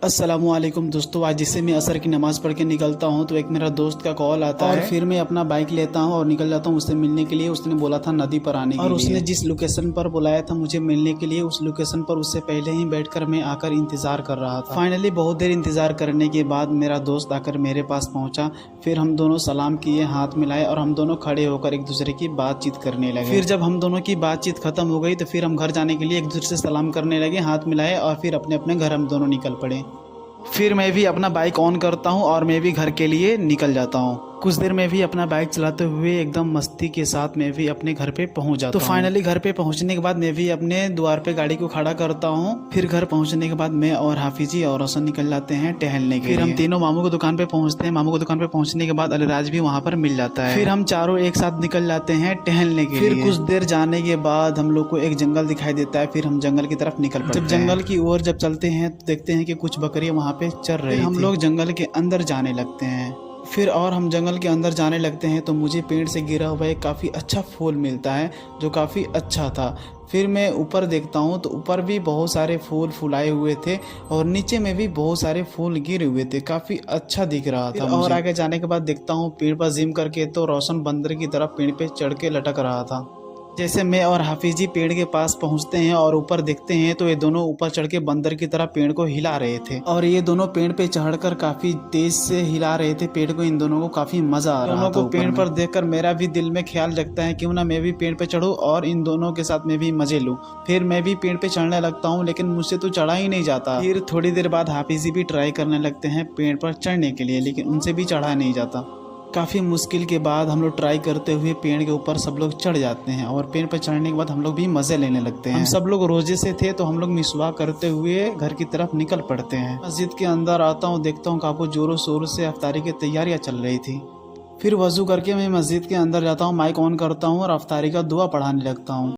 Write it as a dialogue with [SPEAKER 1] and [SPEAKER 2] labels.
[SPEAKER 1] अस्सलामुअलैकुम दोस्तों, आज जिससे मैं असर की नमाज़ पढ़ के निकलता हूँ तो एक मेरा दोस्त का कॉल आता है और फिर मैं अपना बाइक लेता हूँ और निकल जाता हूँ उससे मिलने के लिए। उसने बोला था नदी पर आने के लिए और उसने जिस लोकेशन पर बुलाया था मुझे मिलने के लिए, उस लोकेशन पर उससे पहले ही बैठकर मैं आकर इंतज़ार कर रहा था। फाइनली बहुत देर इंतज़ार करने के बाद मेरा दोस्त आकर मेरे पास पहुँचा। फिर हम दोनों सलाम किए, हाथ मिलाए और हम दोनों खड़े होकर एक दूसरे की बातचीत करने लगे। फिर जब हम दोनों की बातचीत खत्म हो गई तो फिर हम घर जाने के लिए एक दूसरे से सलाम करने लगे, हाथ मिलाए और फिर अपने अपने घर हम दोनों निकल पड़े। फिर मैं भी अपना बाइक ऑन करता हूँ और मैं भी घर के लिए निकल जाता हूँ। कुछ देर में भी अपना बाइक चलाते हुए एकदम मस्ती के साथ मैं भी अपने घर पे पहुँच जाता हूँ। तो फाइनली घर पे पहुँचने के बाद मैं भी अपने द्वार पे गाड़ी को खड़ा करता हूँ। फिर घर पहुँचने के बाद मैं और हाफिजी और रोशन निकल जाते हैं टहलने के लिए। फिर हम तीनों मामू की दुकान पे पहुँचते हैं। मामू की दुकान पे पहुँचने के बाद अलीराज भी वहाँ पर मिल जाता है। फिर हम चारों एक साथ निकल जाते हैं टहलने के लिए। फिर कुछ देर जाने के बाद हम लोग को एक जंगल दिखाई देता है। फिर हम जंगल की तरफ निकल पड़ते हैं। जब जंगल की ओर जब चलते हैं तो देखते हैं कि कुछ बकरियां वहाँ पे चर रही थी। हम लोग जंगल के अंदर जाने लगते हैं। फिर और हम जंगल के अंदर जाने लगते हैं तो मुझे पेड़ से गिरा हुआ एक काफ़ी अच्छा फूल मिलता है जो काफ़ी अच्छा था। फिर मैं ऊपर देखता हूँ तो ऊपर भी बहुत सारे फूल फुलाए हुए थे और नीचे में भी बहुत सारे फूल गिरे हुए थे, काफ़ी अच्छा दिख रहा था। और आगे जाने के बाद देखता हूँ पेड़ पर जिम करके तो रोशन बंदर की तरफ पेड़ पे चढ़ के लटक रहा था। जैसे मैं और हाफिजी पेड़ के पास पहुंचते हैं और ऊपर देखते हैं तो ये दोनों ऊपर चढ़ के बंदर की तरह पेड़ को हिला रहे थे और ये दोनों पेड़ पे चढ़कर काफी तेज से हिला रहे थे पेड़ को। इन दोनों को काफी मजा आ रहा था। दोनों को पेड़ पर देखकर मेरा भी दिल में ख्याल जगता है क्यों ना मैं भी पेड़ पे चढ़ूं और इन दोनों के साथ मैं भी मजे लूं। फिर मैं भी पेड़ पे चढ़ने लगता हूँ लेकिन मुझसे तो चढ़ा ही नहीं जाता। फिर थोड़ी देर बाद हाफिजी भी ट्राई करने लगते हैं पेड़ पर चढ़ने के लिए, लेकिन उनसे भी चढ़ा नहीं जाता। काफ़ी मुश्किल के बाद हम लोग ट्राई करते हुए पेड़ के ऊपर सब लोग चढ़ जाते हैं और पेड़ पर चढ़ने के बाद हम लोग भी मज़े लेने लगते हैं। हम सब लोग रोजे से थे तो हम लोग मिसवाक करते हुए घर की तरफ निकल पड़ते हैं। मस्जिद के अंदर आता हूँ, देखता हूँ काफी जोरों शोरों से अफ्तारी की तैयारियाँ चल रही थी। फिर वजू करके मैं मस्जिद के अंदर जाता हूँ, माइक ऑन करता हूँ और अफ्तारी का दुआ पढ़ाने लगता हूँ।